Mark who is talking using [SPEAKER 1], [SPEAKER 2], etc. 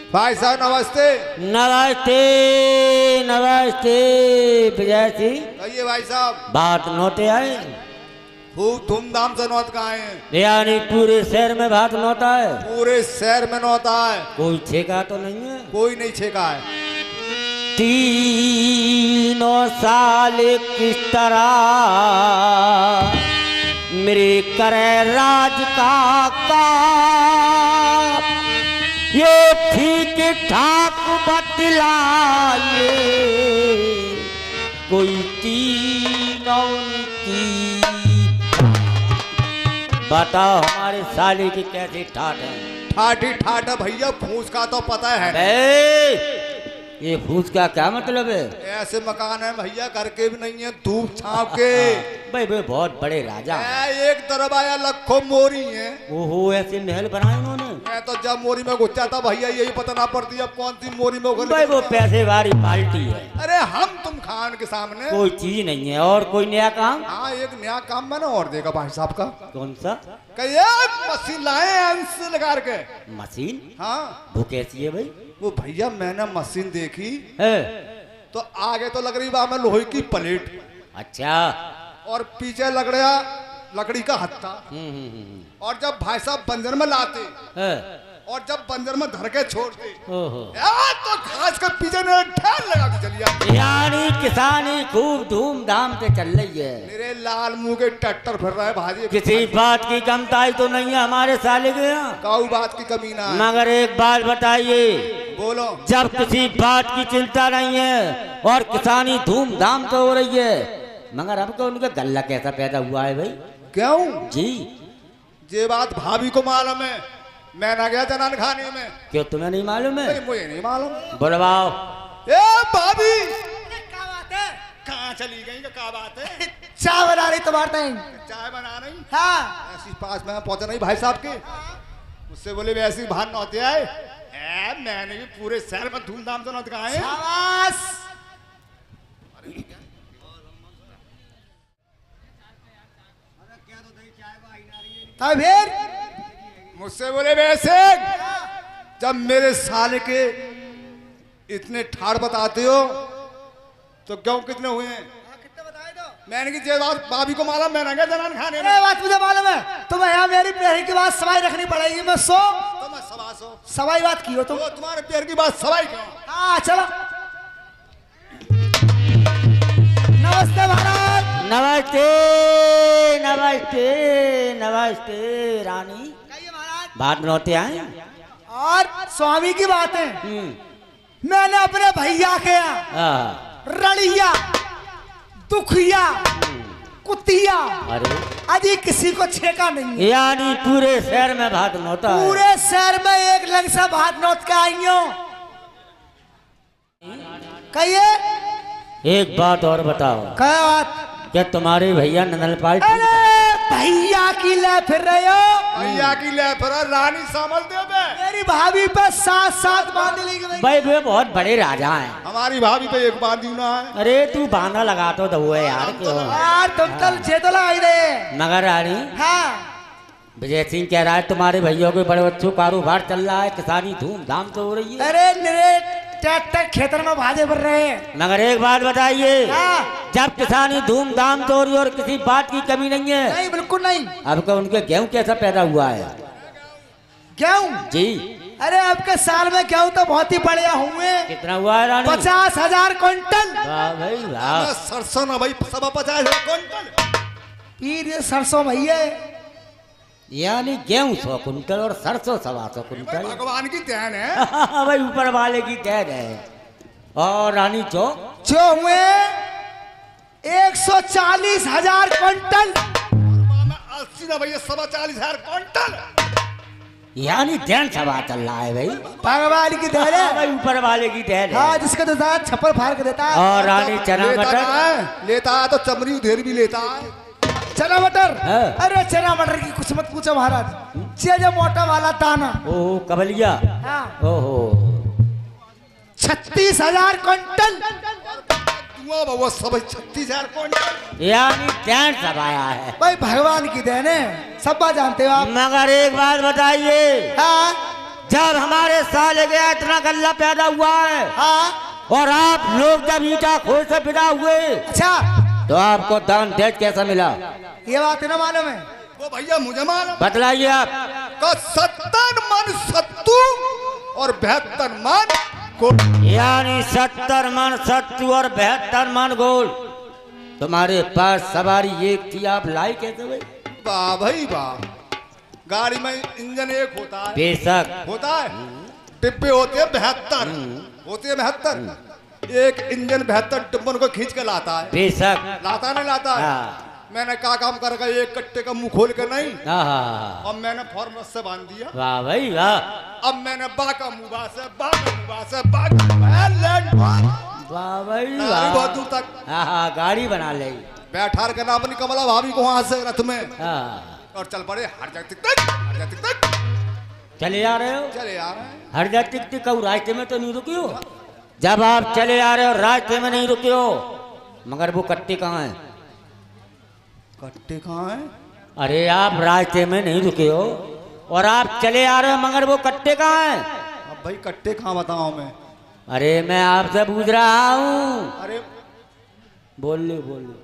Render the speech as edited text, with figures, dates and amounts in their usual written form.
[SPEAKER 1] भाई साहब नमस्ते।
[SPEAKER 2] नमस्ते नमस्ते विजय सिंह।
[SPEAKER 1] कहिए भाई साहब।
[SPEAKER 2] बात नोटे आए
[SPEAKER 1] खूब धूमधाम से नौत का आए हैं।
[SPEAKER 2] यानी पूरे शहर में बात नोटा है।
[SPEAKER 1] पूरे शहर में नौता है।
[SPEAKER 2] कोई छेका तो नहीं है?
[SPEAKER 1] कोई नहीं छेका है।
[SPEAKER 2] तीनों साल किस तरह मेरे करे राज का ये ठीक ठाक बतलाए कोई तीनों की। बताओ हमारे साले की कैसी ठाट है?
[SPEAKER 1] ठाठी ठाठ है भैया, फूस का तो पता है।
[SPEAKER 2] ये फूस का क्या मतलब है?
[SPEAKER 1] ऐसे मकान है भैया, घर के भी नहीं है, धूप छाप के।
[SPEAKER 2] भाई बहुत बड़े राजा हैं।
[SPEAKER 1] एक तरफ आया लखों मोरी है।
[SPEAKER 2] ओहो, ऐसे महल बनाए उन्होंने।
[SPEAKER 1] मैं तो जब मोरी में घुसा था भैया यही पता ना पड़ती अब कौन सी मोरी में उगल।
[SPEAKER 2] भाई वो पैसे वाली पार्टी है।
[SPEAKER 1] अरे हम तुम खान के सामने
[SPEAKER 2] कोई चीज नहीं है। और कोई नया काम?
[SPEAKER 1] हाँ एक नया काम मैंने और देखा भाई साहब का।
[SPEAKER 2] कौन सा?
[SPEAKER 1] मशीन लाए अंश लगा के।
[SPEAKER 2] मशीन?
[SPEAKER 1] हाँ
[SPEAKER 2] वो कैसी है भाई?
[SPEAKER 1] वो भैया मैंने मशीन देखी
[SPEAKER 2] है?
[SPEAKER 1] तो आगे तो लग रही बा में लोहे की प्लेट।
[SPEAKER 2] अच्छा।
[SPEAKER 1] और पीछे लग रहा लकड़ी का हत्था। और जब भाई साहब बंजर में लाते
[SPEAKER 2] है?
[SPEAKER 1] और जब बंजर में धर के छोड़ते
[SPEAKER 2] ओहो,
[SPEAKER 1] तो घास के पीछे ढेर लगा के चलिए।
[SPEAKER 2] यानी किसानी खूब धूमधाम से चल रही है।
[SPEAKER 1] मेरे लाल मुंह के टट्टर फिर रहा है भाजी।
[SPEAKER 2] किसी बात की कमताई तो नहीं है हमारे साले के यहाँ?
[SPEAKER 1] काऊ बात की कमी ना है।
[SPEAKER 2] मगर एक बात बताइए,
[SPEAKER 1] बोलो।
[SPEAKER 2] जब किसी बात की चिंता नहीं है और किसानी धूमधाम से हो रही है, मगर अब तो उनका गल्ला कैसा पैदा हुआ है भाई?
[SPEAKER 1] क्यों
[SPEAKER 2] जी?
[SPEAKER 1] ये बात भाभी को मालूम है। मैं ना गया जनान खाने में।
[SPEAKER 2] क्यों तुम्हें नहीं मालूम है?
[SPEAKER 1] मुझे नहीं मालूम।
[SPEAKER 2] बुलवाओ।
[SPEAKER 1] ए भाभी
[SPEAKER 3] क्या बात है?
[SPEAKER 1] कहाँ चली गई? क्या बात है?
[SPEAKER 3] चाय बना रही तुम्हारे टाइम?
[SPEAKER 1] चाय बना रही?
[SPEAKER 3] हाँ।
[SPEAKER 1] ऐसी पास में पहुंचा नहीं भाई साहब के। मुझसे बोले वैसे ही भान नौते आए। मैंने भी पूरे शहर में धूमधाम से नौत कहा है।
[SPEAKER 3] शाबाश। फिर
[SPEAKER 1] मुझसे बोले वैसे जब मेरे साले के इतने ठाड़ बताते हो तो क्यों कितने हुए हैं?
[SPEAKER 3] कितने बताए दो?
[SPEAKER 1] मैंने की ये बात भाभी को मालूम। मैं ना गया जनान खाने में।
[SPEAKER 3] ये बात मुझे मालूम है। तुम्हें यहाँ मेरी पैर की बात सवाई रखनी पड़ेगी। मैं सो
[SPEAKER 1] तो मैं सवा सो
[SPEAKER 3] सवाई बात की हो तुम।
[SPEAKER 1] तो तुम्हारे पैर की बात सवाई क्यों?
[SPEAKER 3] हाँ चलो। नमस्ते भारत।
[SPEAKER 2] नमस्ते नमस्ते नमस्ते रानी।
[SPEAKER 3] कहिए महाराज।
[SPEAKER 2] बात नौते आए?
[SPEAKER 3] और स्वामी की बातें मैंने अपने भैया के यहाँ रड़िया दुखिया कुतिया
[SPEAKER 2] अरे
[SPEAKER 3] अजी किसी को छेका नहीं है।
[SPEAKER 2] यानी पूरे शहर में भात नौता है।
[SPEAKER 3] पूरे शहर में एक लंग से भात नौत के आई हो। कहिए।
[SPEAKER 2] एक बात और बताओ,
[SPEAKER 3] क्या बात?
[SPEAKER 2] क्या तुम्हारे भैया नंदल पार्टी?
[SPEAKER 3] अरे भैया की ले फिर रहे हो?
[SPEAKER 1] भैया की ले फिर रानी सामल दे बे।
[SPEAKER 3] मेरी भाभी पे साथ साथ बांध ली गई।
[SPEAKER 2] भाई वे बहुत बड़े राजा हैं।
[SPEAKER 1] हमारी भाभी पे एक बात ना है।
[SPEAKER 2] अरे तू बांधा लगा तो दो यार। क्यों
[SPEAKER 3] यार तुम कल चेतला आई रे।
[SPEAKER 2] मगर रानी
[SPEAKER 3] हाँ।
[SPEAKER 2] विजय सिंह कह रहा है तुम्हारे भैया के बड़े बच्चों कारोबार चल रहा है, किसानी धूमधाम से हो रही है।
[SPEAKER 3] अरे निरे ट्रैक्टर खेतर में भाजे भर रहे हैं।
[SPEAKER 2] मगर एक बात बताइए,
[SPEAKER 3] हाँ।
[SPEAKER 2] जब किसानी धूमधाम से हो रही है और किसी बात की कमी नहीं है,
[SPEAKER 3] नहीं बिल्कुल नहीं।
[SPEAKER 2] अब का उनके गेहूं कैसा पैदा हुआ है?
[SPEAKER 3] गेहूं?
[SPEAKER 2] जी।
[SPEAKER 3] अरे आपके साल में गेहूं तो बहुत ही बढ़िया हुए।
[SPEAKER 2] कितना हुआ है रानी?
[SPEAKER 3] 50,000 क्विंटल।
[SPEAKER 2] वाह भाई वाह।
[SPEAKER 1] सरसों ना भाई सवा 50,000 क्विंटल।
[SPEAKER 3] फिर ये सरसों भैया
[SPEAKER 2] यानी गेहूं 100 कुंटल और सरसों 125 कुंटल।
[SPEAKER 1] भगवान की देन है।
[SPEAKER 2] भाई ऊपर वाले की देन है। और रानी जो
[SPEAKER 3] हुए 140,000 क्विंटल।
[SPEAKER 1] 80 ना भैया सवा 40,000 क्विंटल।
[SPEAKER 2] यानी देन सभा चल रहा है भाई।
[SPEAKER 3] भगवान की देन है।
[SPEAKER 2] भाई ऊपर वाले की देन है।
[SPEAKER 3] हाँ जिसका तो छप्पर फाड़ के देता है।
[SPEAKER 2] और रानी चना मटर
[SPEAKER 1] लेता है तो चमड़ी उधेर भी लेता है।
[SPEAKER 3] चना मटर?
[SPEAKER 2] हाँ।
[SPEAKER 3] अरे चना मटर की कुछ मत पूछो महाराज। जे मोटा वाला दाना।
[SPEAKER 2] ओहो कबलिया।
[SPEAKER 3] हाँ।
[SPEAKER 2] ओहो
[SPEAKER 3] 36,000 क्विंटल।
[SPEAKER 1] बाबा सब 36,000 क्विंटल।
[SPEAKER 2] यानी देन सब आया है।
[SPEAKER 3] भाई भगवान की देन है, सब बात जानते हो आप।
[SPEAKER 2] मगर एक बात बताइए,
[SPEAKER 3] हाँ।
[SPEAKER 2] जब हमारे साले गया इतना गल्ला पैदा हुआ है
[SPEAKER 3] हाँ
[SPEAKER 2] और आप लोग जब ईटा खोल से फिदा हुए
[SPEAKER 3] अच्छा
[SPEAKER 2] तो आपको दान दहेज कैसा मिला?
[SPEAKER 3] ये बात है ना मालूम है।
[SPEAKER 1] वो भैया मुझे मालूम
[SPEAKER 2] बतलाइए आप।
[SPEAKER 1] का 70 मन सत्तू और 72 मन गोल्ड।
[SPEAKER 2] यानी 70 मन सत्तू और 72 मन गोल्ड। तुम्हारे पास सवारी एक थी, आप लाई कैसे हुए?
[SPEAKER 1] वाह भाई वाह, गाड़ी में इंजन एक होता है,
[SPEAKER 2] बेशक
[SPEAKER 1] होता है, डिब्बे होते हैं 72, होते हैं 72, एक इंजन 72 डिब्बों को खींच के लाता है।
[SPEAKER 2] बेशक
[SPEAKER 1] लाता नहीं लाता है।
[SPEAKER 2] हाँ।
[SPEAKER 1] मैंने क्या काम कर रखा, एक कट्टे का मुंह खोल के नहीं,
[SPEAKER 2] हाँ।
[SPEAKER 1] अब मैंने फॉर्म से बांध दिया।
[SPEAKER 2] वाह भाई वाह,
[SPEAKER 1] अब मैंने बाका मुबा से बाका मुबा से बाका लैंड
[SPEAKER 2] वाह भाई
[SPEAKER 1] बहुत
[SPEAKER 2] वाह।
[SPEAKER 1] दूर तक
[SPEAKER 2] हाँ गाड़ी बना ले।
[SPEAKER 1] बैठा के ना अपनी कमला भाभी को वहां से रथ में
[SPEAKER 2] हाँ
[SPEAKER 1] और चल पड़े हर जाती तक, हर जाती तक
[SPEAKER 2] चले आ रहे हो?
[SPEAKER 1] चले यार हैं।
[SPEAKER 2] हर जाती टिक कहूँ रास्ते में तो नहीं रुकी हो? जब आप चले आ रहे हो रास्ते में नहीं रुके हो, मगर वो कट्टे कहाँ हैं?
[SPEAKER 1] कट्टे कहाँ हैं?
[SPEAKER 2] अरे आप रास्ते में नहीं रुके हो और आप चले आ रहे हो, मगर वो कट्टे कहाँ हैं?
[SPEAKER 1] अब भाई कट्टे कहाँ बताऊं मैं?
[SPEAKER 2] अरे मैं आपसे पूछ रहा हूँ।
[SPEAKER 1] अरे
[SPEAKER 2] बोल लो बोल लो।